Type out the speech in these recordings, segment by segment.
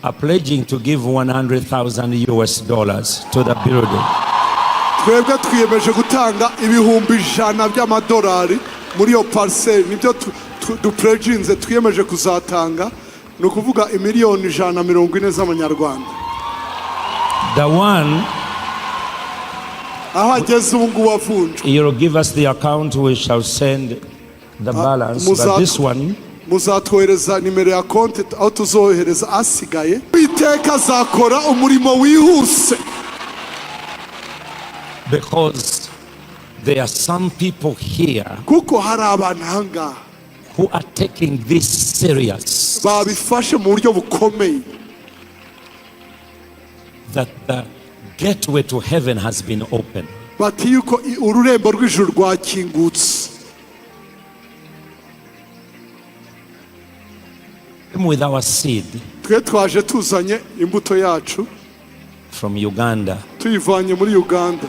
are pledging to give $100,000 to the building. Twebwe twiyemeje gutanga ibihumbi 100 by'amadolari muri yo parcelle, nibyo dupledginze twiyemeje kuzatanga, no kuvuga imiliyoni 140 z'amanyarwanda. The one you'll give us the account, we shall send the balance, but this one muzatwohereza nimero ya konti aho tuzohereza asigaye. Iteka zakora umurimo wihuse, because there are some people here kuko hari abantu hanga who are taking this serious, babifashe mu buryo bukomeye, that the gateway to heaven has been opened. Bati yuko ururembo rw'ijuru rwakingutse. With our seed Twe twaje tuzanye imbuto yacu from Uganda, tuyivanye muri Uganda.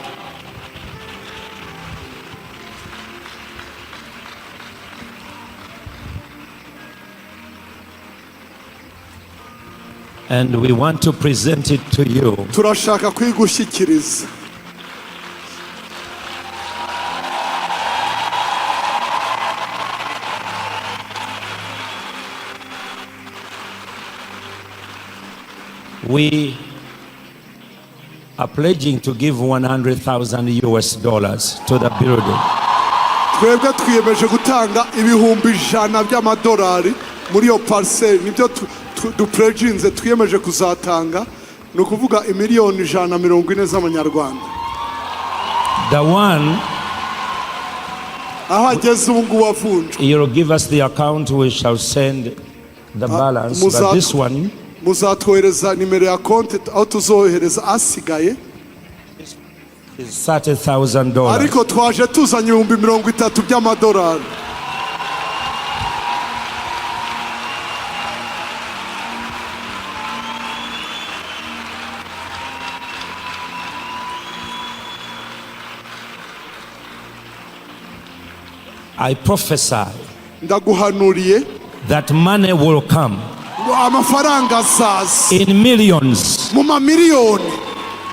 and we want to present it to you. Turashaka kwigushyikiriza. We are pledging to give $100,000 to the building. Twebwe twiyemeje gutanga ibihumbi 100 by'amadolari muri yo parcelle, nibyo dupledginze twiyemeje kuzatanga, no kuvuga imiliyoni 140 z'amanyarwanda. The one you'll give us the account, we shall send the balance, but this one muzatwohereza nimero ya konti aho tuzohereza asigaye is $30,000. Ariko twaje tuzanye ibihumbi 30 by'amadolari. I prophesy ndaguhanuriye that money will come amafaranga azaza in millions, mu mamiliyoni,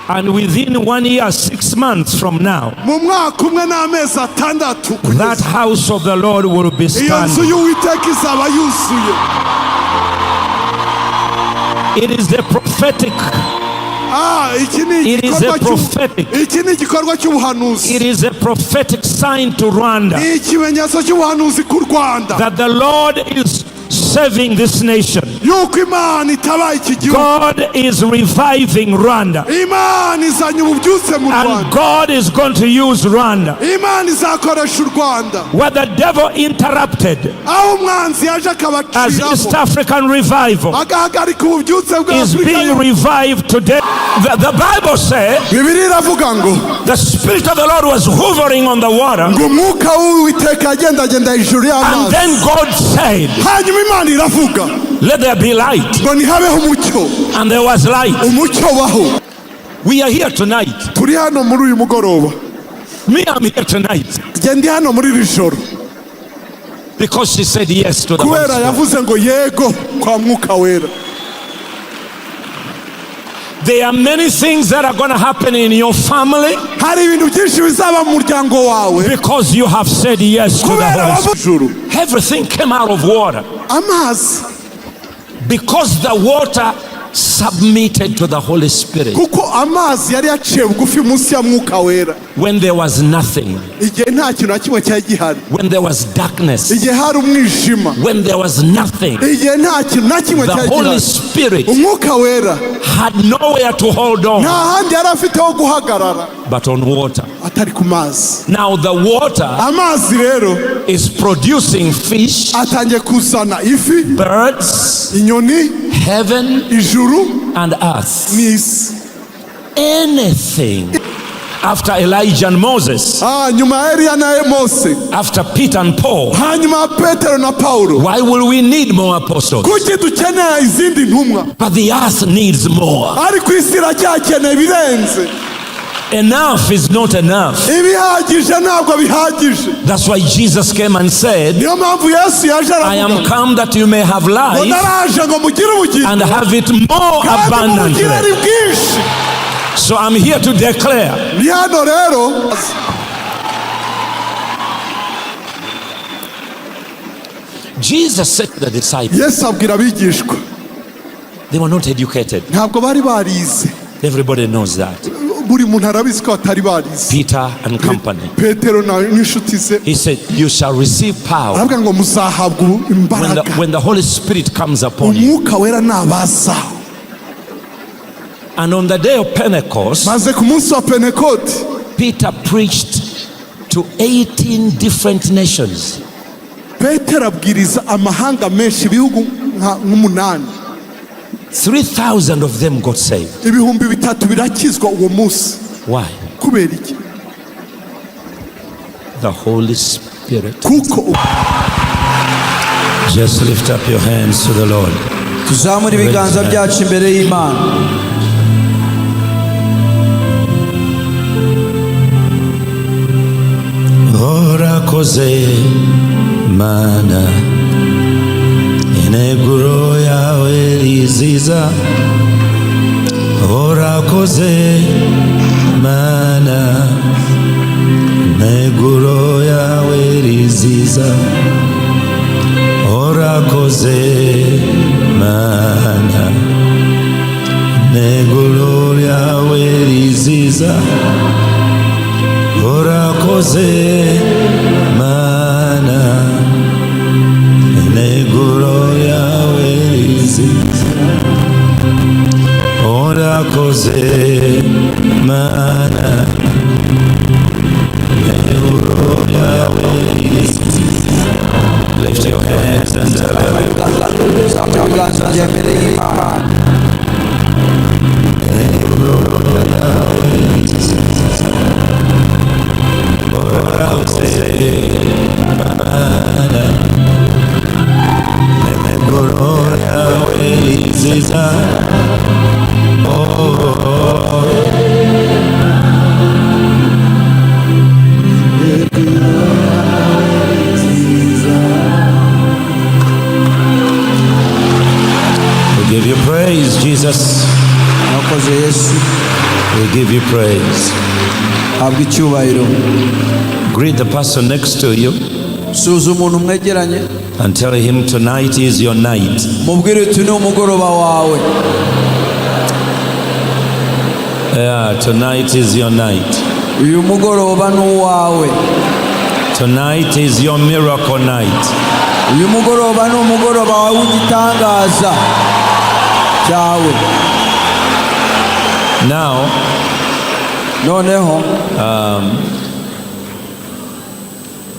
and within 1 year 6 months from now, mu mwaka umwe n'amezi 6 that house of the Lord will be iyo nzu standing. y'Uwiteka izaba yuzuye. It is the prophetic. It is a prophetic. Iki ni igikorwa cy'ubuhanuzi. It is a prophetic sign to Rwanda Ikimenyetso cy'ubuhanuzi ku Rwanda. that the Lord is saving this nation. Yuko Imana itabaye iki gihugu. God is reviving Rwanda, Imana izanye ububyutse mu and Rwanda. God is going to use Rwanda. Imana izakoresha u Rwanda. Where the devil interrupted Aho umwanzi yaje as akabaciramo, East African revival agahagarika ububyutse bwa is being Afurika. revived today. The Bible says Bibiliya iravuga ngo the Spirit of the Lord was hovering on the water, ngo umwuka w'Uwiteka agendagenda hejuru and y'amazi. then God said, Hanyuma Imana iravuga let there be light, ngo nihabeho umucyo. and there was light. Umucyo baho. We are here tonight. Turi hano muri uyu mugoroba. Me, I'm here tonight Nge ndi hano muri iri joro because she said yes to the Holy kubera Spirit. yavuze ngo yego kwa mwuka wera. There are many things that are going to happen in your family Hari ibintu byinshi bizaba mu muryango wawe because you have said yes to the kubera Holy Spirit. wavuze Everything came out of water amazi, because the water submitted to the Holy Spirit. kuko amazi yari yaciye bugufi munsi ya mwuka wera. When there was nothing, Igihe nta kintu na kimwe cyari gihari, when there was darkness, igihe hari umwijima, when there was nothing, igihe nta kintu na kimwe the cyari Holy gihari, Spirit umwuka wera had nowhere to hold on nta handi yari afite ho guhagarara but on water. atari ku mazi. Now the water Amazi rero is producing fish, atangiye kuzana ifi, birds, inyoni, heaven, ijuru and earth. n'isi. Anything. After Elijah and Moses, Nyuma ya Eliya na Mose, after Peter and Paul, hanyuma Petero na Paulo. why will we need more apostles? Kuki dukeneye izindi ntumwa? But the earth needs more. Ariko isi iracyakeneye ibirenze. enough is not enough. ibihagije ntabwo bihagije. That's why Jesus came and said, niyo mpamvu Yesu yaje I am aravuga come that you may have ngo life naraje ngo mugire ubugingo and have it more kandi abundantly. mubugire ari bwinshi. So I'm here to declare, ni hano rero Jesus said to the disciples, Yesu abwira abigishwa, they were not educated. ntabwo bari barize. Everybody knows that. buri muntu arabizi ko batari barize. Peter and company. Petero n'inshuti ze He said, you shall receive power aravuga ngo muzahabwa imbaraga when the Holy Spirit comes upon you. umwuka wera nabaza. And on the day of Pentecost, maze ku munsi wa Pentekote Peter preached to 18 different nations. Petero abwiriza amahanga menshi, ibihugu nk'umunani. 3,000 of them got saved. ibihumbi bitatu birakizwa uwo munsi. Why? kubera iki? The Holy Spirit. kuko Just lift up your hands to the Lord. tuzamure ibiganza byacu imbere y'Imana. Orakoze mana ineguro yawe riziza. Orakoze mana ineguro yawe riziza. Orakoze mana ineguro yawe riziza. Orakoze mana ineguro yawe riziza. Orakoze mana ineguro yawe riziza. Lift your hands and tell ibiganza byacu imbere y'Imana. We give you praise, Jesus. Mwakoze Yesu, We give you praise. habwa icyubahiro. Greet the person next to you suza umuntu mwegeranye and tell him tonight is your night. mubwire uti ni umugoroba wawe. Yeah, tonight is your night. uyu mugoroba ni uwawe. Tonight is your miracle night. uyu mugoroba ni umugoroba wawe w'igitangaza cyawe. Now, noneho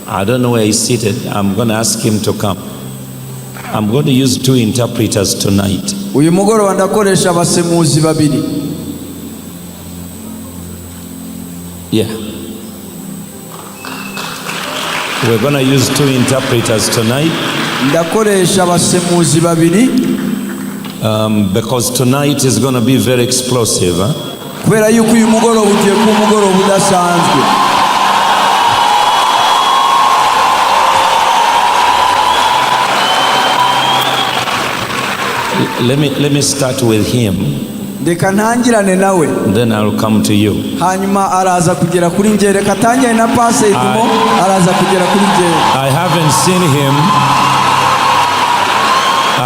I don't know where he's seated. I'm going to ask him to come. I'm going to use 2 interpreters tonight. uyu mugoroba ndakoresha abasemuzi babiri. Yeah. We're going to use 2 interpreters tonight ndakoresha abasemuzi babiri because tonight is going to be very explosive. Huh? kubera yuko uyu mugoroba ugiye kuba umugoroba udasanzwe. Let me start with him, reka ntangirane nawe then I'll come to you. hanyuma araza kugera kuri njye. reka tangirane na Pastor Edmo, araza kugera kuri njye. I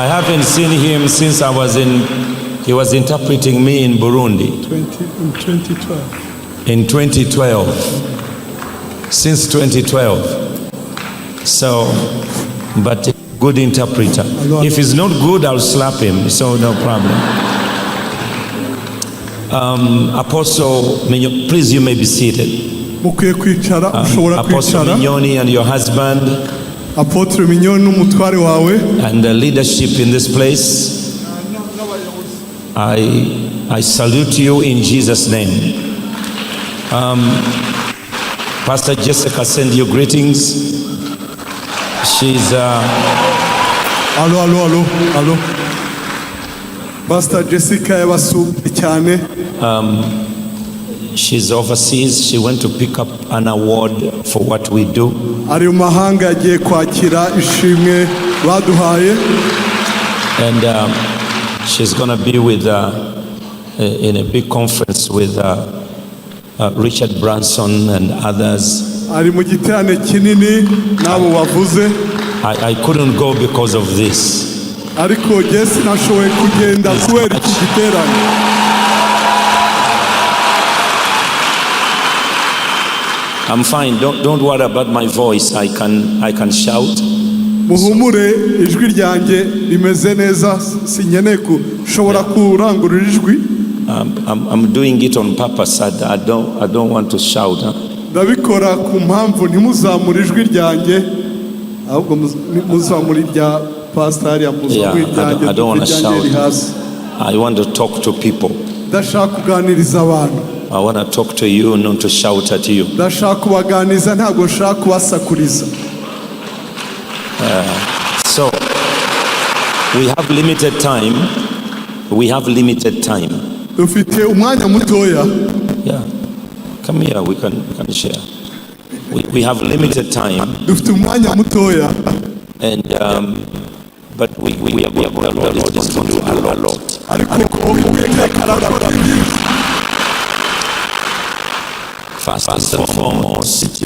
haven't seen him since he was interpreting me in Burundi in 2012. Since 2012. So, but good interpreter. If he's not good, I'll slap him, so no problem. Apostle Mignone, please, you may be seated. mukwiye kwicara, ushobora Apostle kwicara. Mignone and your husband Apotre Mignone n'umutware wawe and the leadership in this place, I salute you in Jesus' name. Pastor Jessica send you greetings. She's Alo. Pastor Jessica yabasuye cyane. She's overseas. She went to pick up an award for what we do. Ari mahanga yagiye kwakira ishimwe baduhaye. And she's going to be with in a big conference with Richard Branson and others. Ari mu giterane kinini nabo bavuze. I couldn't go because of this. Ariko Jesse nashoboye kugenda kubera iki giterane. I'm fine. Don't worry about my voice. I can shout. Muhumure ijwi ryanjye rimeze neza sinkeneye kushobora kurangurura ijwi. I'm doing it on purpose. I don't want to shout. Ndabikora ku mpamvu ntimuzamure ijwi ryanjye ahubwo muzamure irya pastor ya muzamure ryanjye. I don't want to shout. I want to talk to people. Ndashaka kuganiriza abantu. I want to talk to you, not to shout at you. Ndashaka kubaganiza ntabwo nshaka kubasakuriza. So we have limited time. We have limited time. Dufite umwanya mutoya. Yeah, come here. We can share. We have limited time. Dufite umwanya mutoya. And but we are going to do a lot. First and foremost,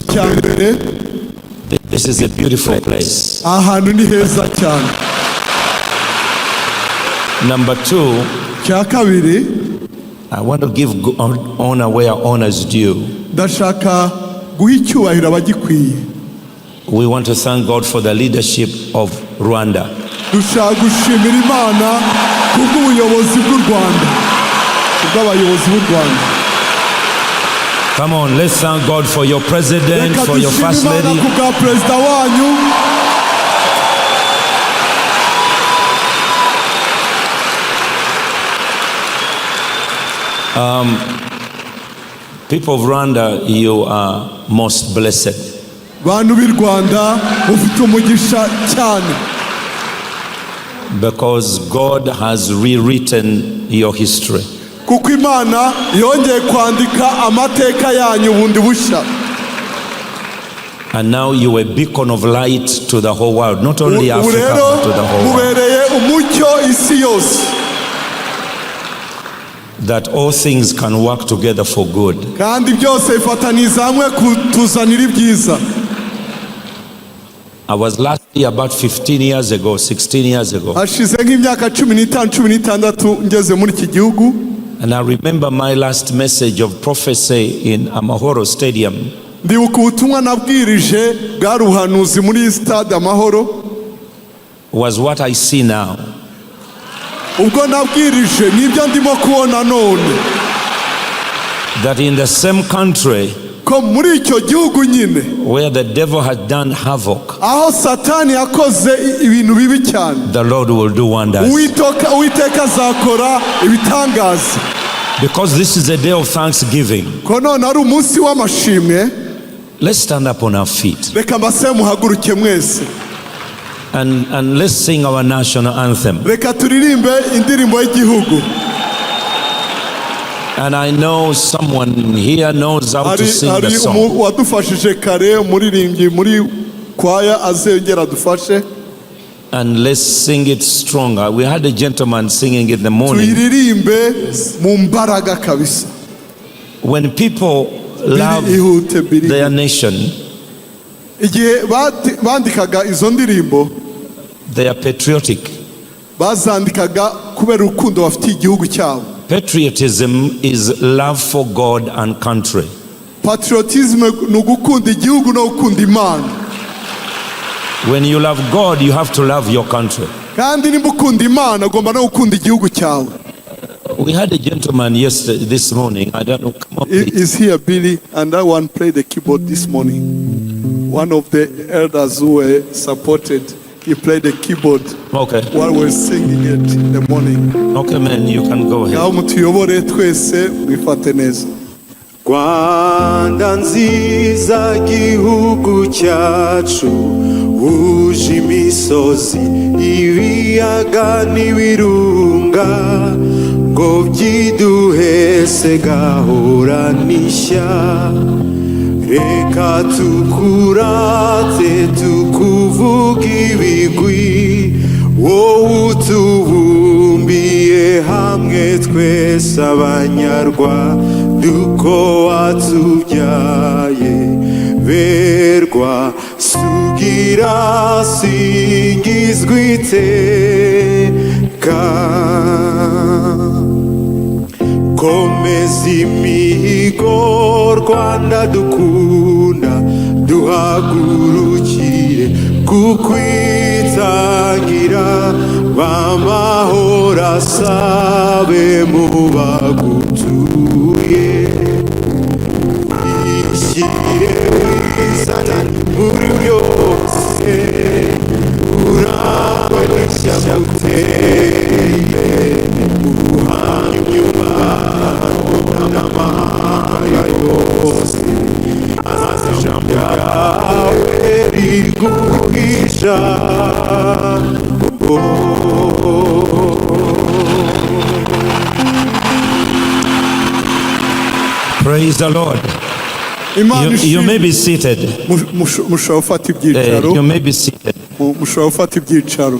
this is a beautiful place. Ahantu ni heza cyane. Number two, cya kabiri, I want to give honor where honor is due. Ndashaka guha icyubahiro abagikwiye. We want to thank God for the leadership of Rwanda. Dushaka gushimira Imana kubw'ubuyobozi bw'u Rwanda. Kubw'abayobozi b'u Rwanda. Come on, let's thank God for your president, for your first lady. People of Rwanda, you are most blessed. Because God has rewritten your history. Kuko Imana yongeye kwandika amateka yanyu bundi bushya. And now you are a beacon of light to the whole world, not only Africa but to the whole world. Mubereye umucyo isi yose. That all things can work together for good. Kandi byose bifataniza hamwe kutuzanira ibyiza. I was last here about 15 years ago, 16 years ago. Hashize nk'imyaka 15-16 ngeze muri iki gihugu. And I remember my last message of prophecy in Amahoro Stadium. Ndibuka ubutumwa nabwirije bwaruhanuzi muri stade Amahoro. Was what I see now. Ubwo nabwirije nibyo ndimo kubona none. That in the same country ko muri icyo gihugu nyine where the devil had done havoc, aho Satani yakoze ibintu bibi cyane, the Lord will do wonders. Uwiteka azakora ibitangaza. Because this is a day of thanksgiving. Ko none ari umunsi w'amashimwe. Let's stand up on our feet. Reka mbase muhaguruke mwese. And let's sing our national anthem. Reka turirimbe indirimbo y'igihugu. And I know someone here knows how to sing the song. Wadufashije kare umuririmbyi muri kwaya azengera dufashe. And let's sing it stronger. We had a gentleman singing in the morning. Tuyiririmbe mu mbaraga kabisa. When people love their nation, igihe bandikaga izo ndirimbo, they are patriotic. Bazandikaga kubera urukundo bafitiye igihugu cyabo. Patriotism is love for God and country. Patriotism ni ugukunda igihugu no gukunda Imana. When you love God, you have to love your country. Kandi nimba ukunda Imana ugomba no gukunda igihugu cyawe. We had a gentleman this morning. I don't know. Come on, is here Billy, and that one played the keyboard this morning. One of the elders who were supported, he played the keyboard. Okay. While we're singing it in the morning. Okay, man, you can go ahead. Mutuyobore twese mwifate neza. Rwanda nziza gihugu cyacu, wuje imisozi ibiyaga n'ibirunga, ngo byiduhese gahoranisha. Reka tukurate tukuvuga ibigwi, wowe utubumbiye hamwe twese abanyarwanda uko watubyaye. Berwa sugira singizwa iteka, komeza imihigo Rwanda dukunda, duhagurukire kukwitangira, b'amahoro asabe mu bagutuye. Ishyire wizana muri byose, urangwe n'ishyaka uteye, ubuhanyuma n'amahanga yose, maze ijambo ryawe riguhisha. Praise the Lord. You may be seated. mushobora gufata ibyicaro. You may be seated. mushobora gufata ibyicaro.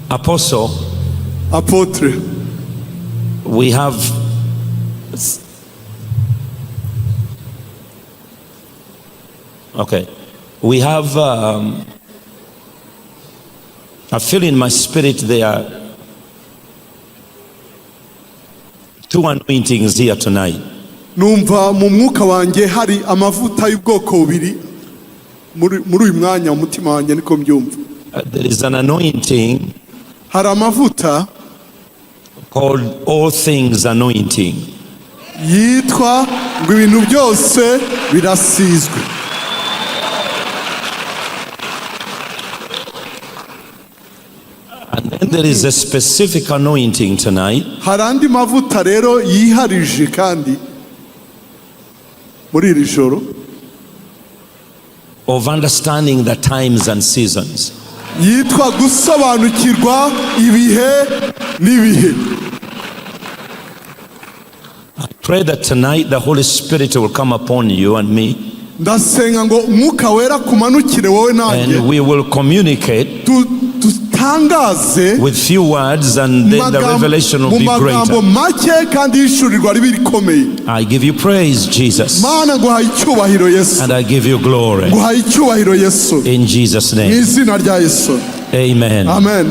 Apostle, Apotre, we have we have I feel in my spirit there are two anointings here tonight. numva mu mwuka wanjye hari amavuta y'ubwoko bubiri muri uyu mwanya. Umutima wanjye niko mbyumva. There is an anointing hari amavuta called all things anointing. yitwa ngo ibintu byose birasizwe. And then there is a specific anointing tonight hari andi mavuta rero yiharije kandi muri iri joro of understanding the times and seasons. yitwa gusobanukirwa ibihe n'ibihe. I pray that tonight the Holy Spirit will come upon you and me, ndasenga ngo umwuka wera kumanukire wowe nanjye, and we will communicate dutangaze with few words, and then the revelation will be mu magambo greater. make kandi yishurirwa ribi rikomeye. I give you praise, Jesus, Mana nguhaye icyubahiro Yesu, and I give you glory nguhaye icyubahiro Yesu, in Jesus' mu name. izina rya Yesu. Amen. Amen.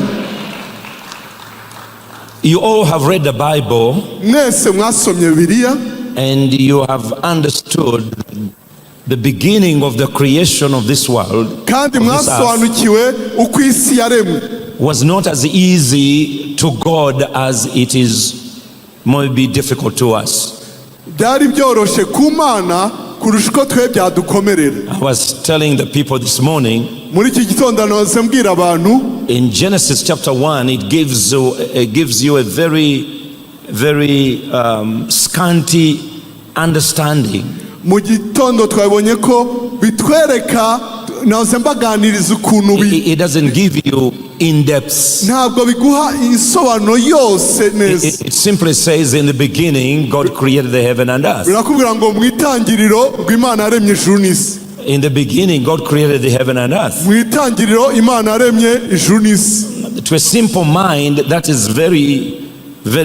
You all have read the Bible, mwese mwasomye Bibiliya and you have understood the beginning of the creation of this world, kandi of this earth, mwasobanukiwe uko isi yaremwe. was not as easy to God as it is maybe difficult to us. byari byoroshye ku Mana kurusha uko twe byadukomerera. I was telling the people this morning, muri iki gitondo nahoze mbwira abantu, in Genesis chapter 1, it gives you a very scanty understanding. mu gitondo twabonye ko bitwereka, nahoze mbaganiriza ukuntu It doesn't give you in depth. ntabwo biguha isobanuro yose neza. It simply says, in the beginning, God created the heaven and earth. birakubwira ngo mu itangiriro Imana yaremye ijuru n'isi. In the beginning, God created the heaven and earth. mu itangiriro Imana yaremye ijuru n'isi. To a simple mind, that is very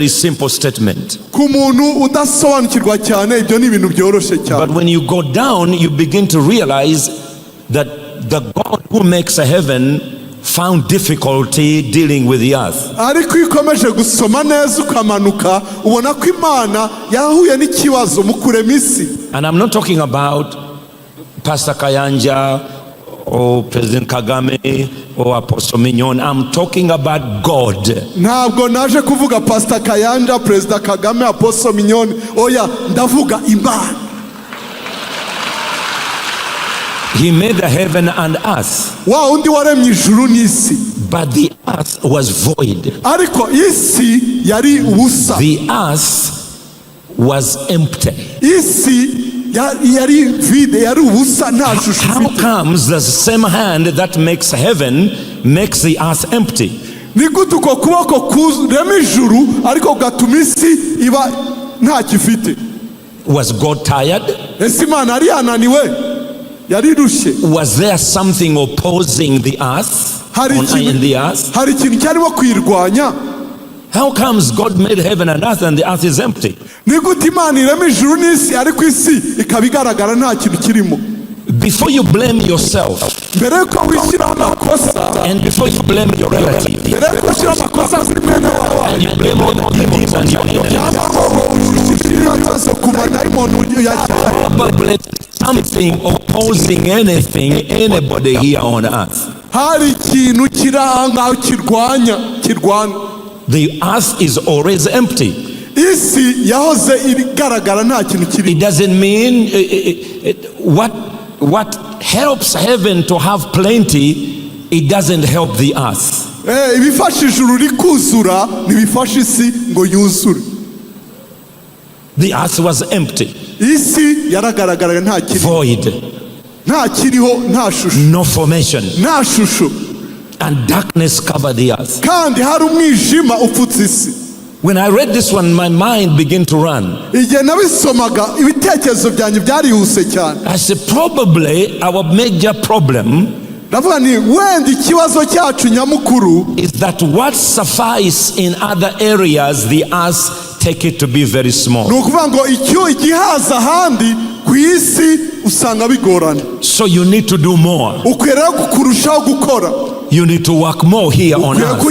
simple statement. ku muntu udasobanukirwa cyane ibyo ni ibintu byoroshye But cyane. when you go down, you begin to realize that the God who makes a heaven found difficulty dealing with the earth. ariko iyo ukomeje gusoma neza ukamanuka ubona ko Imana yahuye n'ikibazo mu kurema isi. And I'm not talking about Pastor Kayanja or President Kagame or Apostle Mignone. I'm talking about God. ntabwo naje kuvuga Pastor Kayanja, Perezida Kagame, Apostle Mignone. oya, ndavuga Imana. He made the heaven and earth, wa undi waremye ijuru n'isi, but the earth was void. ariko isi yari ubusa. The earth was empty. isi yari vide, yari ubusa, nta shusho How ifite. comes the same hand that makes heaven makes the earth empty? Ni gute uko kuboko kurema ijuru ariko gatuma isi iba nta gifite? Was God tired? Ese Imana yari yananiwe? Yari irushye? Was there something opposing the earth? In the earth? Hari ikintu cyarimo kwirwanya? How comes God made heaven and earth and the earth is empty? Ni gute Imana irema ijuru n'isi ariko isi ikaba igaragara nta kintu kirimo? Before you blame yourself, mbere yuko wishyiraho amakosa, and before you blame your relative, mbere yuko ushyira amakosa kuri mwene wawe, and you blame all the demons and your probably something opposing anything, anybody here on earth. Hari ikintu kiranga kirwanya. The earth is always empty. Isi yahoze igaragara nta kintu kirimo. It doesn't mean what helps heaven to have plenty, it doesn't help the earth. Ibifasha ijuru rikuzura ntibifasha isi ngo yuzure. The earth was empty. Isi yaragaragaraga nta kiri. Void. Nta kiriho, nta shusho. No formation. Nta shusho. And darkness covered the earth. Kandi hari umwijima upfutse isi. When I read this one, my mind began to run. Igihe nabisomaga ibitekerezo byanjye byarihuse cyane. I said probably our major problem ndavuga ni wenda ikibazo cyacu nyamukuru is that what suffice in other areas, the earth take it to be very small. Nukuvuga ngo icyo igihaza ahandi ku isi usanga bigorana. So you need to do more. Ukwiriye kurushaho gukora. You need to work more here on earth.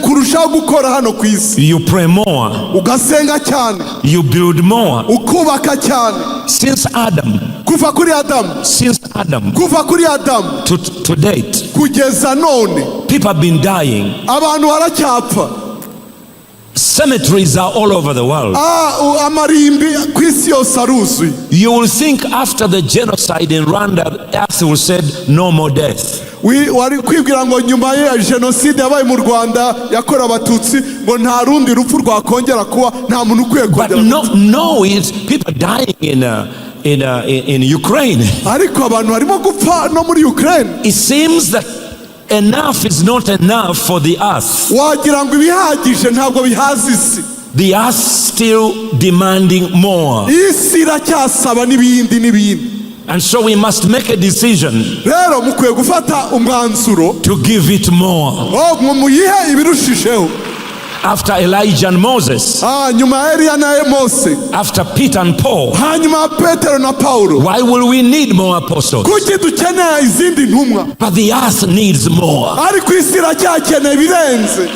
Kurushaho gukora hano ku isi. You pray more. Ugasenga cyane. You build more. Ukubaka cyane. Since Adam. Kuva kuri Adamu. Since Adam. Kuva kuri Adamu. To date. Kugeza none. People have been dying. Abantu baracyapfa. Cemeteries are all over the world. Amarimbi ku isi yose aruzuye. You will think after the genocide in Rwanda, earth will said no more death. Wari kwibwira ngo nyuma ya jenoside yabaye mu Rwanda yakorewe abatutsi ngo nta rundi rupfu rwakongera kuba, nta muntu ukwiye kongera. But no, it's people dying in Ukraine. Ariko abantu barimo gupfa no muri Ukraine. It seems that enough is not enough for the earth. Wagira ngo ibihagije ntabwo bihaza isi. The earth still demanding more. Isi iracyasaba n'ibindi. And so we must make a decision rero mukwiye gufata umwanzuro to give it more. Muyihe ibirushijeho. After Elijah and Moses, nyuma ya Eliya na Mose, after Peter and Paul, hanyuma Petero na Paulo, why will we need more apostles? kuki dukeneye izindi ntumwa? But the earth needs more. Ariko isi iracyakeneye ibirenze.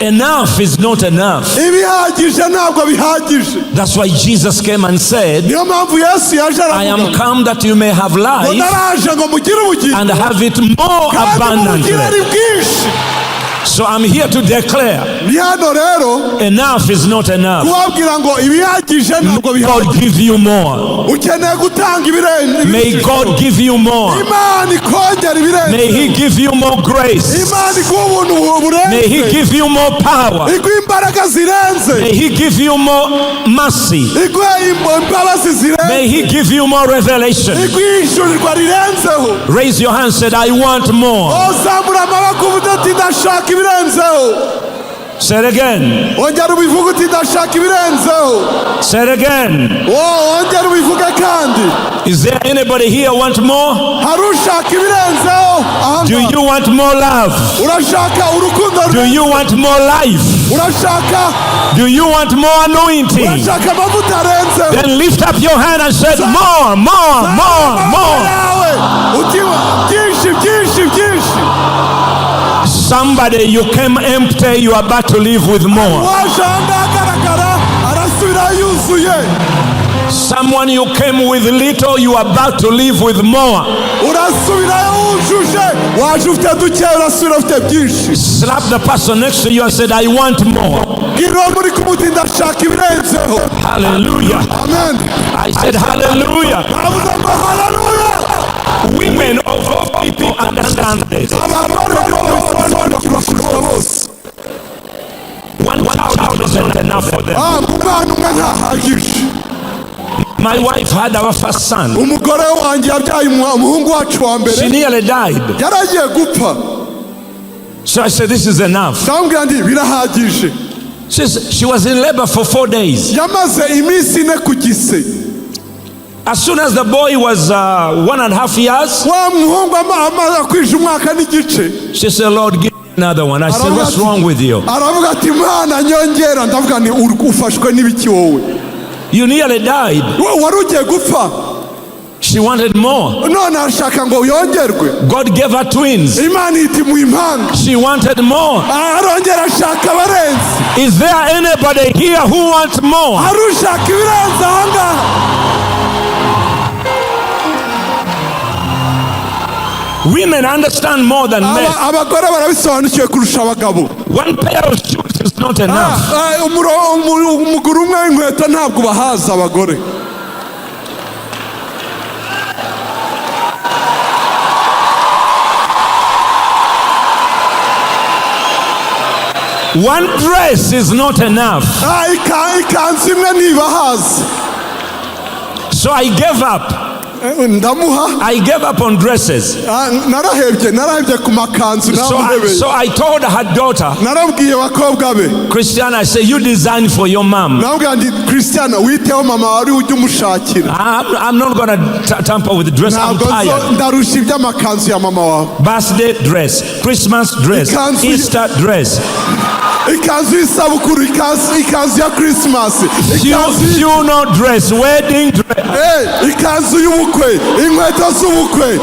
Enough is not enough. Ibihagije ntabwo bihagije. That's why Jesus came and said, niyo mpamvu Yesu yaje aravuga, I am come that you may have life naraje ngo mugire ubugingo and have it more abundantly. So I'm here to declare, enough is not enough. God give you more. May God give you more. May He give you more grace. May He give you more power. May He give you more mercy. May He give you more revelation. Raise your hand and say, I want more. Say it again. Say it again. Is there anybody here want more? Do you want more love? Do you want more life? Do you want more anointing? Then lift up your hand and say, more, more, more, more. Somebody, you came empty, you are about to live with more. Someone, you came with little, you are about to live with more. Slap the person next to you and said, I want more. Hallelujah. Amen. I said hallelujah. Women of all people understand this. One child is not enough for them. My wife had our first son. umugore wanjye yabyaye umuhungu wacu wa mbere. She nearly died. Yaragiye gupfa. So I said, this is enough. ndamubwira ndi birahagije. She was in labor for 4 days. yamaze iminsi 4 ku gise. As soon as the boy was 1.5 years, wa muhungu amaze kwije umwaka n'igice. she said, Lord, give me another one. I said, what's wrong with you? aravuga ati Mana nyongera. ndavuga ni ufashwe n'ibiki wowe? You nearly died. wari ugiye gupfa. She wanted more. none arashaka ngo yongerwe. God gave her twins. Imana iti mu impanga. She wanted more. arongera ashaka abarenze. Is there anybody here who wants more? hari ushaka ibirenze ahangaha? Women understand more than men. abagore barabisobanukiwe kurusha abagabo. One pair of shoes is not enough. umuguru umwe w'inkweto ntabwo bahaza abagore. One dress is not enough. ikanzu imwe ntibahaza. So I gave up. ndamuha. I gave up on dresses. narahebye ku makanzu. So I told her daughter, narabwiye bakobwa be. Christiana, I say, you design for your mom. nabwira ndi Christiana witeho mama wari ujye umushakira. I'm not going to tamper with the dress. I'm tired. ndarusha iby'amakanzu ya mama wawe. Birthday dress, Christmas dress, Easter dress, ikanzu y'isabukuru, ikanzu ya Christmas, funeral dress, wedding dress. ikanzu y'ubukwe, inkweto z'ubukwe.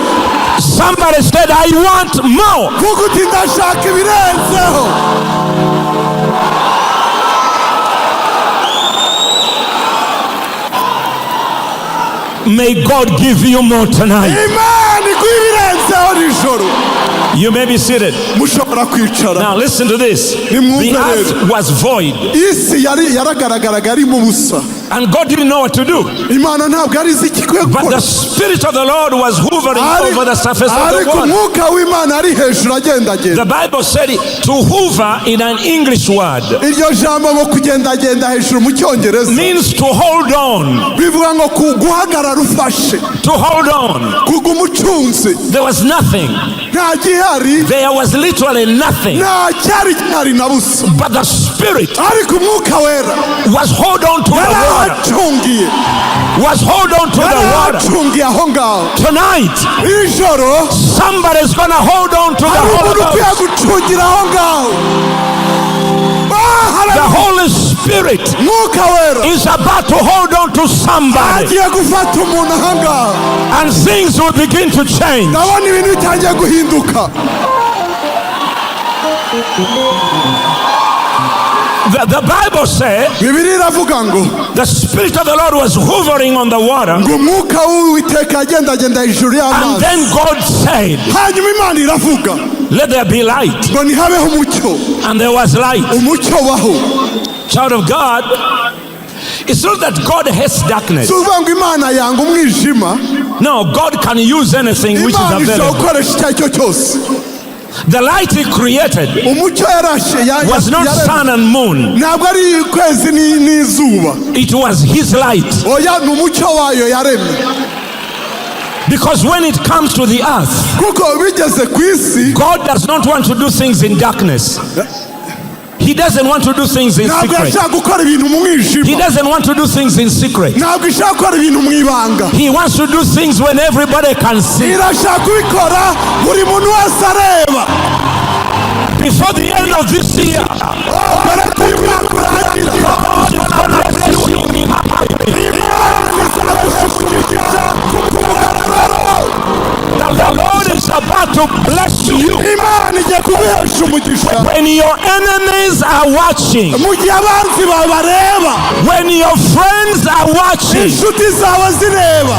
Somebody said, I want more. vuga uti ndashaka ibirenzeho. May God give you more tonight. Imana iguhe ibirenzeho nijoro. You may be seated. mushobora kwicara. Now listen to this. Nimwumve The rero. earth was void. isi yaragaragaraga ari mu busa. And God didn't know what to do. Imana ntabwo ari izi ikwiye But the gukora. Spirit of the Lord was hovering over the surface of the ariko water. umwuka w'Imana ari hejuru agendagenda. The Bible said to hover in an English word iryo jambo ngo kugendagenda hejuru mu cyongereza means to hold on. bivuga ngo guhagarara ufashe. To hold on. kuguma ucunze. There was nothing. nta gihari. There was literally nothing. nta cyari gihari na busa. But the Spirit ariko umwuka wera was hold on to the water. yarahacungiye. Was hold on to the water. yarahacungiye aho ngaho. Tonight, iri joro somebody's going to hold on to the hari Holy umuntu ukwiye Ghost. gucungira aho ngaho. The Holy Spirit mwuka wera is about to hold on to somebody, agiye gufata umuntu aha ngaho. and things will begin to change. ndabona ibintu bitangiye guhinduka. The Bible said bibiliya iravuga ngo the Spirit of the Lord was hovering on the water, ngo umwuka w'uwiteka agendagenda hejuru and y'amazi. then God said, hanyuma Imana iravuga let there be light, ngo ntihabeho umucyo. and there was light. umucyo baho. Child of God, it's not that God hates darkness. si ukuvuga ngo Imana yanga umwijima. No, God can use anything which is Imana ishobora available. gukoresha icyo ari cyo cyose. The light He created umucyo yarashe was not sun and moon. ntabwo ari ukwezi n'izuba. It was His light. oya ni umucyo wayo yaremye. Because when it comes to the earth, kuko bigeze ku isi God does not want to do things in darkness. He doesn't want to do things in ntabwo secret. yashaka gukora ibintu mu He mwijima. doesn't want to do things in secret. ntabwo ishaka gukora ibintu mu ibanga. He wants to do things when everybody can see. irashaka kubikora buri muntu wese areba. Before the end of this year, mbere ko uyu mwaka urangira God is going to bless you. The Lord is about to bless you. Imana igiye kuguhesha umugisha. When your enemies are watching, mu gihe abanzi bawe bareba. when your friends are watching, inshuti zawe zireba.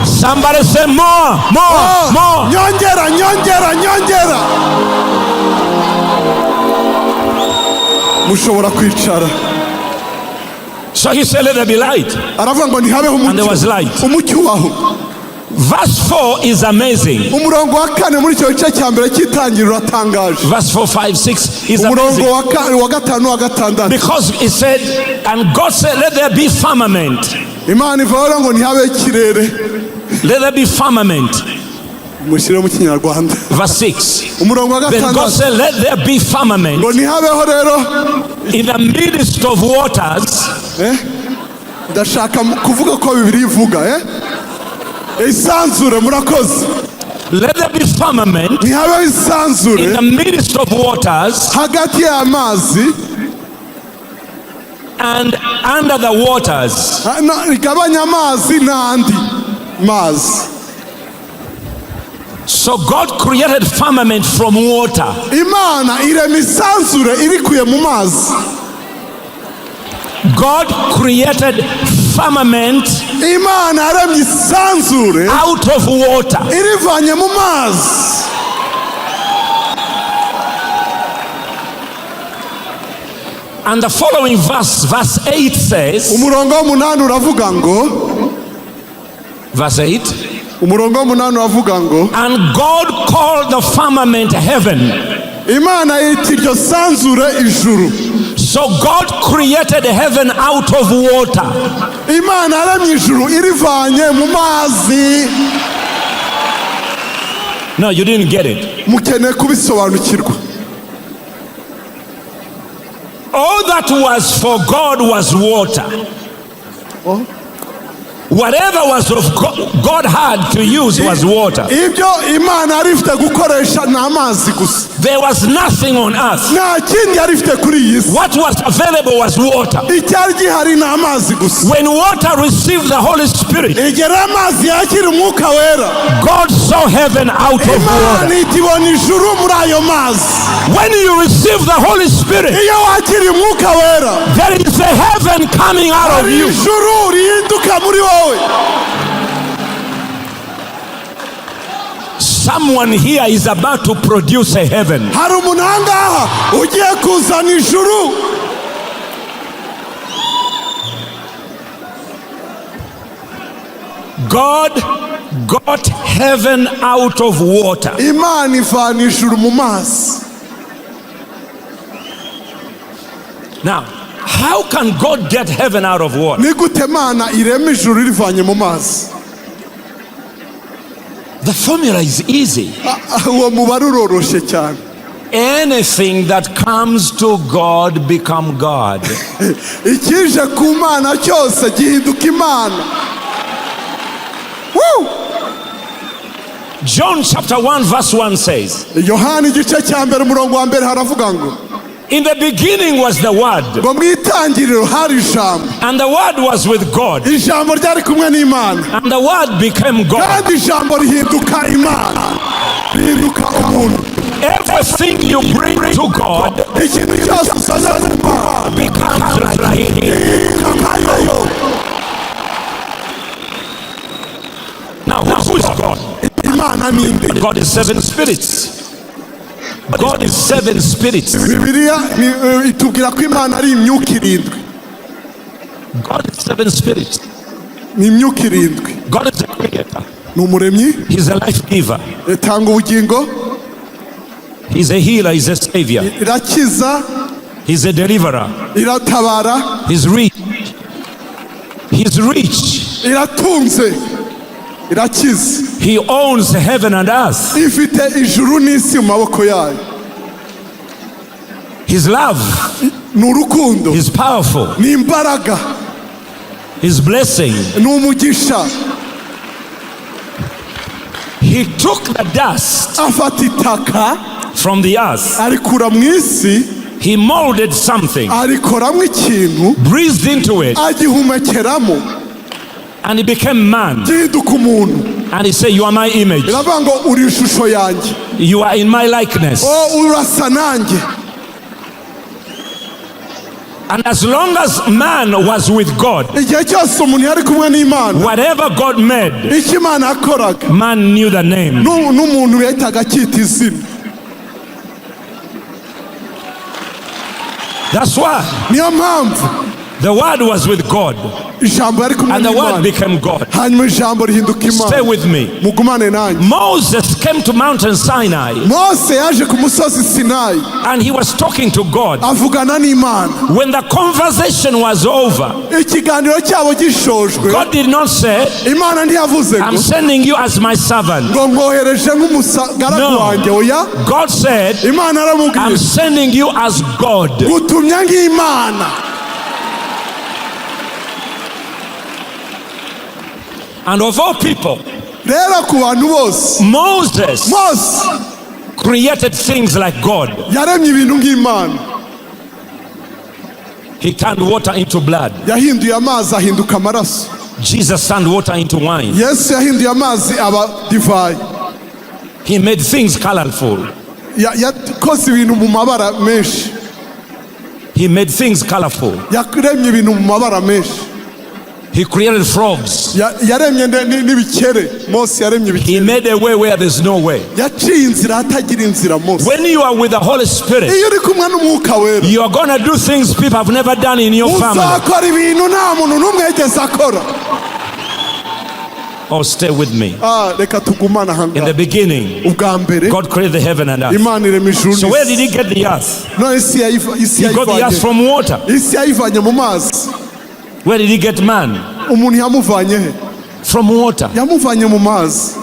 somebody say more, more, more. nyongera nyongera nyongera. mushobora kwicara. So He said, let there be light. aravuga ngo ntihabeho And there was umucyo. light. umucyo waho. Verse 4 is amazing. umurongo wa kane muri icyo gice cya mbere cy'itangiriro uratangaje. Verse 4, 5, 6 is umurongo amazing. wa gatanu wa gatandatu. Because it said, and God said, let there be firmament. Imana ivuga ngo ntihabe ikirere. Let there be firmament. Mushyire mu Kinyarwanda. Verse 6. umurongo wa Then God gatandatu. said, let there be firmament ngo ntihabeho rero in the midst of waters. ndashaka kuvuga ko Bibiliya ivuga isanzure. murakoze. Let there be firmament ntihabeho isanzure in the midst of waters hagati y'amazi and under the waters. rigabanya amazi n'andi mazi. So God created firmament from water. Imana irema isanzure irikuye mu mazi. God created firmament Imana yaremye isanzure out of water. irivanye mu mazi. And the following verse 8 says, umurongo w'umunani uravuga ngo, verse 8, umurongo w'umunani uravuga ngo, and God called the firmament heaven. Imana yita iryo sanzure ijuru. So God created heaven out of water. Imana yaremye ijuru irivanye mu mazi. No, you didn't get it. Mukeneye kubisobanukirwa. All that was for God was water. Whatever was of God had to use was water. Ibyo Imana yari ifite gukoresha ni amazi gusa. There was nothing on earth. Nta kindi yari ifite kuri iyi si. What was available was water. Icyari gihari ni amazi gusa. When water received the Holy Spirit, Igihe amazi yakira umwuka wera, God saw heaven out of water. Imana itibona ijuru muri ayo mazi. When you receive the Holy Spirit, Iyo wakira umwuka wera, there is a heaven coming out of you. ijuru rihinduka muri wowe. Someone here is about to produce a heaven. Hari umuntu ahangaha ugiye kuzana ijuru. God got heaven out of water. Imana ivana ijuru mu mazi. Now, how can God get heaven out of water? Ni gute Imana irema ijuru rivanye mu mazi? The formula is easy. Uwo mubare uroroshye cyane. Anything that comes to God become God. Ikije ku Mana cyose gihinduka Imana. Woo! John chapter 1 verse 1 says, Yohana igice cya mbere umurongo wa mbere haravuga ngo, in the beginning was the Word, ngo mu itangiriro hari ijambo. and the Word was with God, Ijambo ryari kumwe n'Imana. and the Word became God. Kandi ijambo rihinduka Imana. Rihinduka umuntu. Everything you bring to God Ikintu cyose usaza n'Imana becomes like Him. Now, who is God? Imana ni nde? God is seven spirits. God is seven spirits. Bibiliya itubwira ko Imana ari imyuka irindwi. God is seven spirits. Ni imyuka irindwi. God is a creator. Ni umuremyi. He's a life giver. Itanga ubugingo. He's a healer. He's a savior. Irakiza. He's a deliverer. Iratabara. He's rich. He's rich. Iratunze. Irakiza. He owns heaven and earth. Ifite ijuru n'isi mu maboko yayo. His love. Ni urukundo. He's powerful. Ni imbaraga. His blessing. Ni umugisha. He took the dust Afata itaka from the earth. arikura mu isi, He molded something, arikoramo ikintu, breathed into it, agihumekeramo, and he became man. gihinduka umuntu. And he said, you are my image. Iravuga ngo uri ishusho yanjye. You are in my likeness. Urasa nanjye. And as long as man was with God, Igihe cyose umuntu yari kumwe n'Imana, whatever God made, icyo Imana yakoraga, man knew the name. n'umuntu yahitaga akita izina. That's why Niyo mpamvu the Word was with God. ijambo yari kumwe and the word n'Imana became God. hanyuma ijambo rihinduka Stay Imana. with me. Mugumane nanjye. Moses came to Mountain Sinai Mose yaje ku musozi Sinayi and he was talking to God. avugana n'Imana. When the conversation was over, Ikiganiro cyabo gishojwe, God did not say, Imana ntiyavuze I'm ngo sending you as my servant. ngo mwohereje nk'umugaragu wanjye. Oya, God said, Imana I'm aramubwira sending you as God. gutumye nk'Imana. And of all people, Rero ku bantu bose Moses Mose created things like God. yaremye ibintu nk'Imana. He turned water into blood. Yahinduye amazi ahinduka amaraso. Jesus turned water into wine. Yesu yahinduye amazi aba divayi. He made things colorful. Yakoze ibintu mu mabara menshi. He made things colorful. Yaremye ibintu mu mabara menshi. He created frogs. Yaremye n'ibikere. Mose yaremye ibikere. He made a way where there's no way. Yaciye inzira hatagira inzira Mose. When you are with the Holy Spirit, Iyo uri kumwe n'Umwuka Wera, you are going to do things people have never done in your family. uzakora ibintu nta muntu n'umwe yigeze akora. Oh, stay with me. Reka tugumane aha In the ngaha. beginning, Ubwa mbere God created the heaven and earth. Imana irema ijuru So where did n'isi. he get the earth? None isi He got the earth yayivanye. from water. Isi yayivanye mu mazi. Where did he get man? Umuntu yamuvanye he? From water. Yamuvanye mu mazi.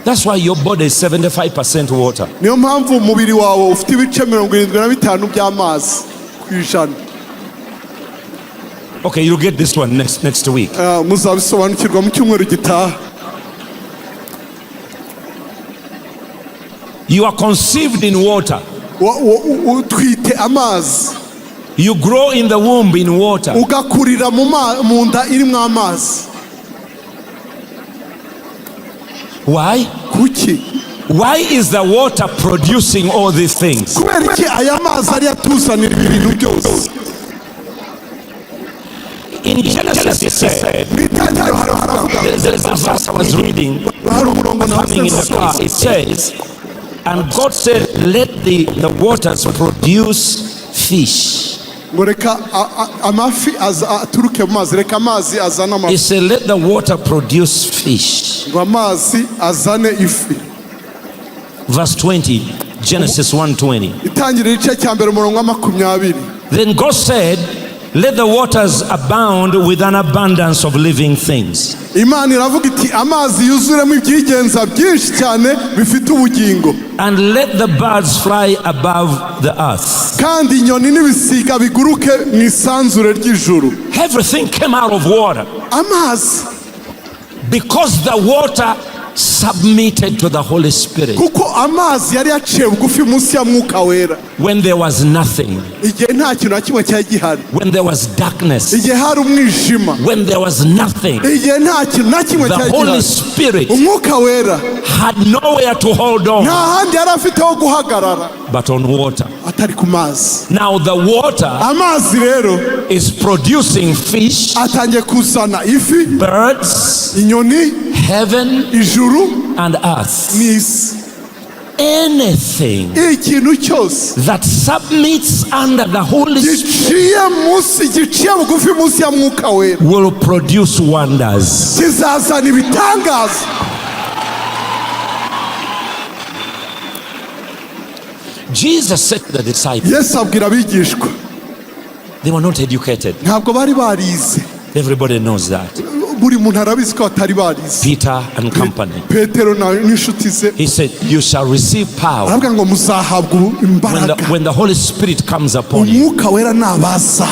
That's why your body is 75% water. Niyo mpamvu umubiri wawe ufite ibice 75 by'amazi ku ijana. Okay, you'll get this one next week. Muzabisobanukirwa mu cyumweru gitaha. You are conceived in water. Utwite amazi. You grow in the womb in water. Ugakurira mu nda irimo amazi. Why? Kuki? Why is the water producing all these things? Kubera iki aya mazi ari atuzanira ibintu byose? In Genesis it said, there's a verse I was reading, coming in the car. It says, and God said, let the waters produce fish. Ngo reka amafi aturuke mu mazi, reka amazi azana amafi. He said, let the water produce fish. Ngo amazi azane ifi. Verse 20, Genesis 1:20. Itangiriro igice cya mbere umurongo wa 20. Then God said, let the waters abound with an abundance of living things. Imana iravuga iti amazi yuzuremo ibyigenza byinshi cyane bifite ubugingo. And let the birds fly above the earth. Kandi inyoni n'ibisiga biguruke mu isanzure ry'ijuru. Everything came out of water. Amazi. Because the water submitted to the Holy Spirit. Kuko amazi yari yaciye bugufi munsi ya Mwuka Wera. When there was nothing. Igihe nta kintu na kimwe cyari gihari. When there was darkness. Igihe hari umwijima. When there was nothing. Igihe nta kintu na kimwe cyari The gihari. Holy Spirit Umwuka Wera had nowhere to hold on. nta handi yari afite ho guhagarara But on water. atari ku mazi. Now the water Amazi rero is producing fish, atangiye kuzana ifi, birds, inyoni, heaven, ijuru and earth. n'isi. Anything Ikintu cyose that submits under the Holy Spirit giciye bugufi munsi ya Mwuka Wera will produce wonders. kizazana ibitangaza. Jesus said to the disciples, Yesu abwira abigishwa, they were not educated. ntabwo bari barize. Everybody knows that. Buri muntu arabizi ko batari barize. Peter and company. Petero n'inshuti ze He said, you shall receive power aravuga ngo muzahabwa imbaraga when the Holy Spirit comes upon you. Umwuka Wera nabaza.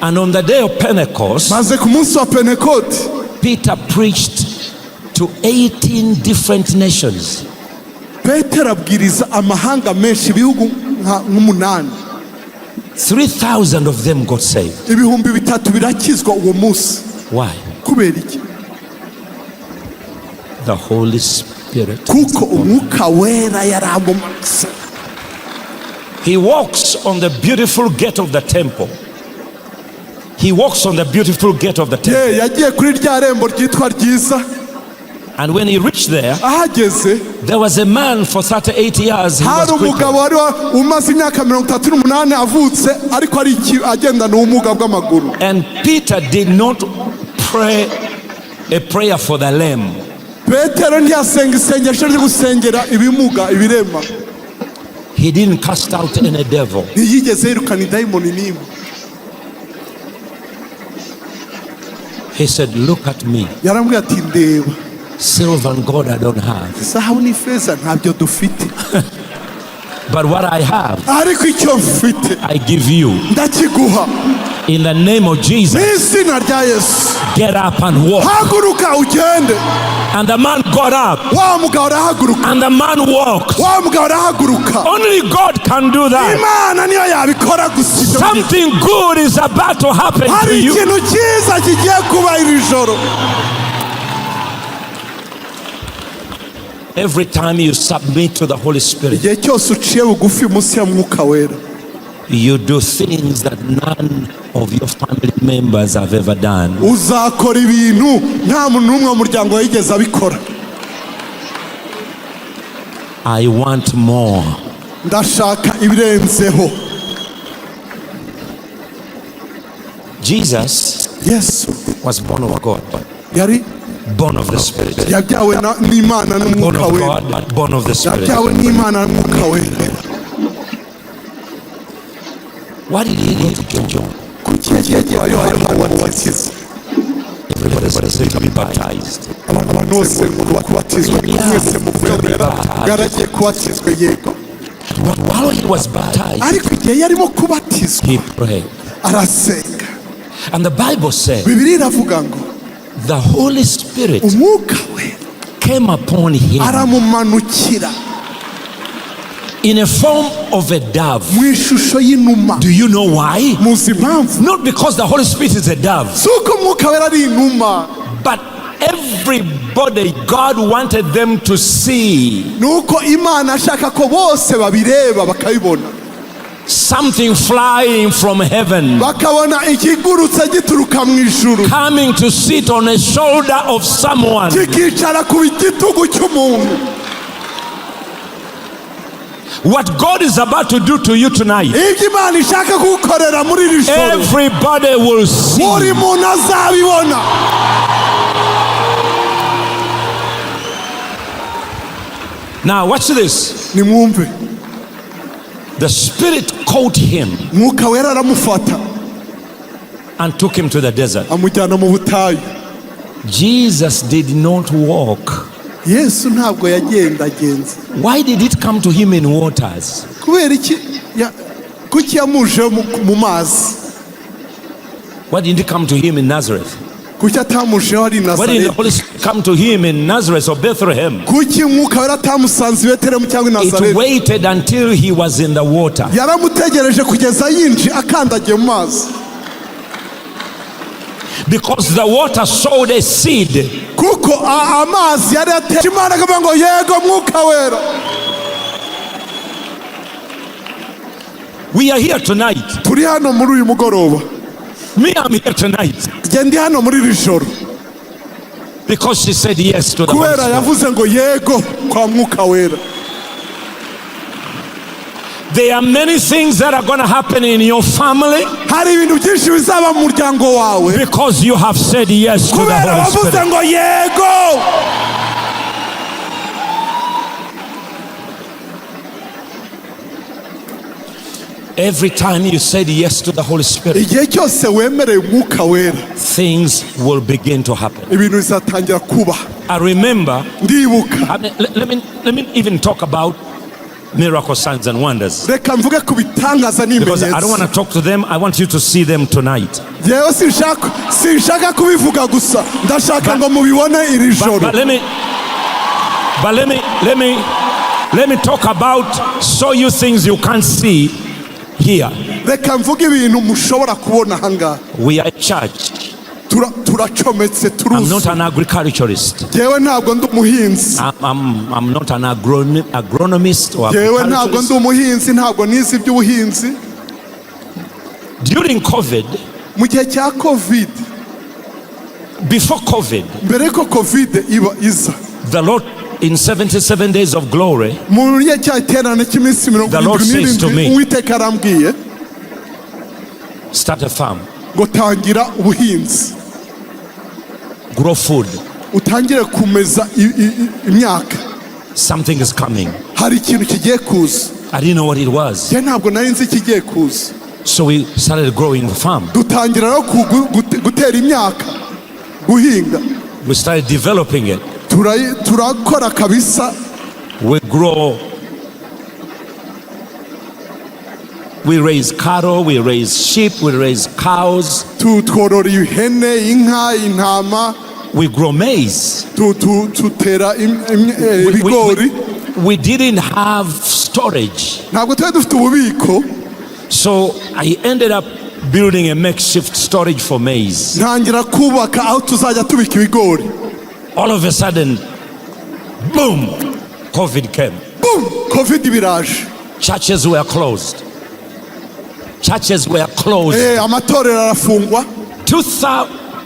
And on the day of Pentecost, Maze ku munsi wa Pentecote Peter preached to 18 different nations. Petero abwiriza amahanga menshi, ibihugu nk'umunani. 3,000 of them got saved. Ibihumbi 3 birakizwa uwo munsi. Why? Kubera iki? The Holy Spirit. Kuko Umwuka Wera yaramumanitse. He walks on the beautiful gate of the temple. He walks on the beautiful gate of the temple. Yagiye kuri rya rembo ryitwa ryiza. And when he reached there, ahageze there was a man for 38 years. He was hari umugabo crippled. wari umaze imyaka 38 avutse ariko ari agendana ubumuga bw'amaguru. And Peter did not pray a prayer for the lame. Petero ntiyasenga isengesho ryo gusengera ibimuga ibirema. He didn't cast out any devil. ntiyigeze yirukana idayimoni n'imwe. He said, look at me. yarambwiye ati ndeba, Silver and gold I don't have, zahabu n'ifeza ntabyo dufite, but what I have ariko icyo mfite I give you. ndakiguha In the name of Jesus, n'izina rya Yesu. get up and walk. haguruka ugende. And the man got up, wa mugabo arahaguruka, and the man walked. wa mugabo arahaguruka. Only God can do that. Imana niyo yabikora gusa. Something good is about to happen to hari you. ikintu cyiza kigiye kuba iri joro. Every time you submit to the Holy Spirit, igihe cyose uciye bugufi munsi ya mwuka wera, you do things that none of your family members have ever done. uzakora ibintu nta muntu n'umwe mu muryango yigeze abikora. I want more. ndashaka ibirenzeho. Jesus Yesu was born of God, yari born of the Spirit. yabyawe n'Imana Born n'umwuka of wera. God, born of the Spirit. yabyawe n'Imana n'umwuka wera. Why did he need to John? kuki yagiye kubatiza? Everybody said to be baptized. abantu bose kubatizwa mwese mukwemera yaragiye kubatizwa yego. But while he was baptized, ariko igihe yarimo kubatizwa he prayed. arasenga. And the Bible said Bibiliya iravuga ngo the Holy Spirit umwuka we came upon him aramumanukira in a form of a dove. mu ishusho y'inuma. Do you know why? muzi impamvu? Not because the Holy Spirit is a dove, si uko umwuka wera ari inuma, but everybody God wanted them to see ni uko Imana ashaka ko bose babireba bakabibona, something flying from heaven, bakabona ikigurutse gituruka mu ijuru coming to sit on a shoulder of someone. kikicara ku gitugu cy'umuntu. What God is about to do to you tonight, ibyo Imana ishaka kugukorera muri iri joro everybody will see. buri muntu azabibona. Now watch this. nimwumve, The Spirit caught him mwuka wera aramufata and took him to the desert. amujyana mu butayu. Jesus did not walk. Yesu ntabwo yagendagenze. Why did it come to him in waters? kubera iki kuki yamuje mu mazi? Why didn't it come to him in Nazareth? kuki atamujeho ari Why didn't the Nazareti? Holy Spirit come to him in Nazareth or Bethlehem? kuki mwuka wera atamusanze i Betelehemu cyangwa i It Nazareti? waited until he was in the water. yaramutegereje kugeza yinji akandagiye mu mazi, Because the water sowed a seed. kuko amazi yari yateje. Imana akavuga ngo yego mwuka wera. We are here tonight. turi hano muri uyu mugoroba, Me, I'm here tonight. njye ndi hano muri iri joro Because she said yes to the Holy kubera Spirit. yavuze ngo yego kwa mwuka wera. There are many things that are going to happen in your family hari ibintu byinshi bizaba mu muryango wawe because you have said yes to the kubera Holy wavuze Spirit. ngo yego. Every time you said yes to the Holy Spirit, igihe cyose wemereye umwuka wera things will begin to happen. ibintu bizatangira kuba. I remember, ndibuka, let me even talk about miracle signs and wonders. reka mvuge ku bitangaza Because I don't want n'ibimenyetso. to talk to them, I want you to see them tonight. yewe sinshaka kubivuga gusa, ndashaka ngo mubibone iri joro. Let me talk about show you things you can't see here. reka mvuge ibintu mushobora kubona ahangaha. We are a church. turacometse I'm not turuzi. an agriculturist. yewe ntabwo ndi umuhinzi, I'm not an agronomist or yewe ntabwo ndi agriculturist. umuhinzi, ntabwo nizi iby'ubuhinzi. During COVID, mu gihe cya covid, before COVID, mbere ko covid iza, The Lord, in 77 days of glory, mu gihe cy'iterane cy'iminsi The Lord says to me, 77 Uwiteka arambwiye start a farm, ngo tangira ubuhinzi, grow food. utangire kumeza imyaka. Something is coming. Hari ikintu kigiye kuza. I didn't know what it was. Je ntabwo nari nzi ikigiye kuza. So we started growing the farm. Dutangira no gutera imyaka, guhinga. We started developing it. Turakora kabisa. We grow. We raise cattle, we raise sheep, we raise cows. Tworora ihene, inka, intama. We grow maize. Tutera ibigori. We didn't have storage. Ntabwo twari dufite ububiko. So I ended up building a makeshift storage for maize. Ntangira kubaka aho tuzajya tubika ibigori. All of a sudden, boom, COVID came. Boom, COVID biraje. Churches were closed. Churches were closed. Amatorero arafungwa.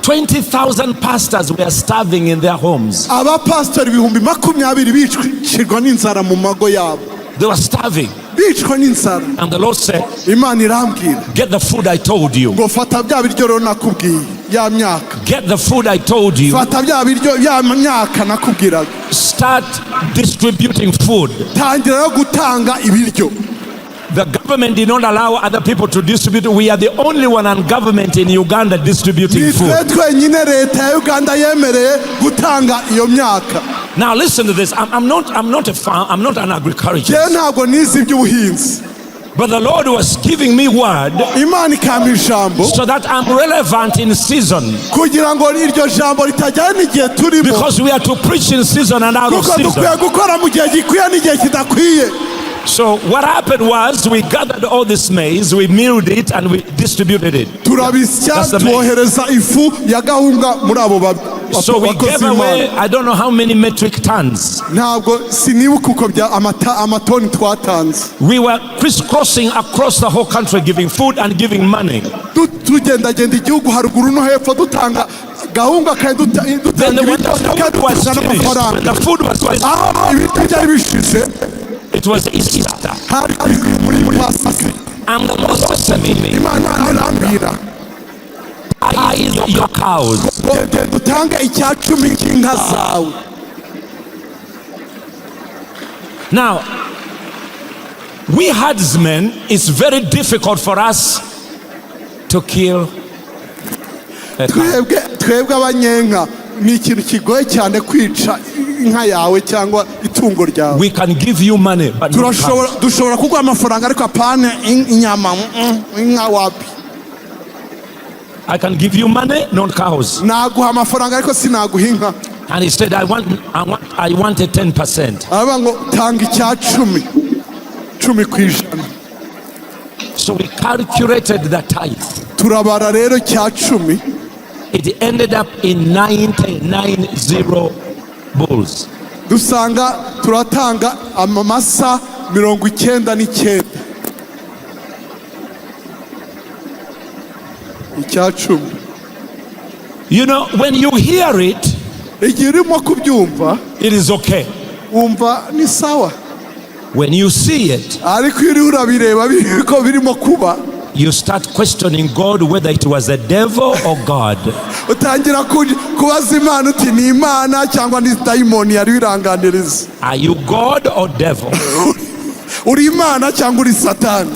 20,000 pastors were starving in their homes. Abapastori 20,000 bicirwa n'inzara mu mago yabo. They were starving. Bicwa n'inzara. And the Lord said, Imana irambwira, get the food I told you. ngo fata bya biryo rero nakubwiye, ya myaka. Get the food I told you. Fata bya biryo, ya myaka nakubwiraga. Start distributing food. Tangira no gutanga ibiryo. The government did not allow other people to distribute. We are the only one on government in Uganda distributing food. Twenyine leta ya Uganda yemereye gutanga iyo myaka. Now listen to this. I'm not a farm. I'm not an agriculturist. Je ntabwo nizi iby'ubuhinzi. But the Lord was giving me word Imana ikampa ijambo so that I'm relevant in season. kugira ngo iryo jambo ritajyana n'igihe turimo. Because we are to preach in season and out of Kuko season. dukwiye gukora mu gihe gikwiye n'igihe kidakwiye. So what happened was we gathered all this maize, we milled it and we distributed it. Turabisya That's the maize. tuohereza ifu ya gahunga muri abo So we gave away, I don't know how many metric tons. ntabwo sinibuka uko bya amatoni twatanze. We were crisscrossing across the whole country giving food and giving money. Tugendagenda igihugu haruguru no hepfo dutanga gahunga kandi Then dutanga when the food was finished, when the food was finished, ibiti byari bishize it was Easter. hari muri Pasika. And the Lord said to me, Imana irambwira, tithe your cows. dutanga icya 10 cy'inka zawe. Now, we herdsmen, it's very difficult for us to kill a cow. Twebwe abanyenka ni ikintu kigoye cyane kwica inka yawe cyangwa itungo ryawe. We can give you money, but not cows. dushobora kuguha amafaranga ariko apana inyama, inka wapi. I can give you money, not cows. Naguha amafaranga ariko sinaguha inka. And he said, I wanted 10%. Aba ngo tanga icya 10 10%. So we calculated the tithe. Turabara rero icya 10. It ended up in 90 bulls. Dusanga turatanga amamasa 99. Icya 10. You know, when you hear it, Igihe urimo kubyumva it is okay. wumva ni sawa, When you see it, ariko iyo uriho urabireba biriko birimo kuba, you start questioning God whether it was the devil or God. utangira kubaza Imana uti ni Imana cyangwa ni dayimoni yari iranganiriza. Are you God or devil? Uri Imana cyangwa uri Satani?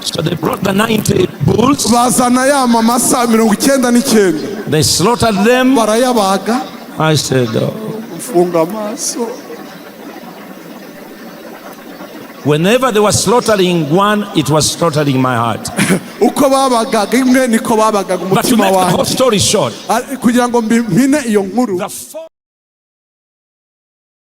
So they brought the 90 bulls, Bazana ya mamasa 99. they slaughtered them. Barayabaga. I said, Mfunga amaso. whenever they were slaughtering one, it was slaughtering my heart. Uko babagaga imwe niko babagaga But to umutima make the whole wanjye. story short, Kugira ngo mpine iyo nkuru. the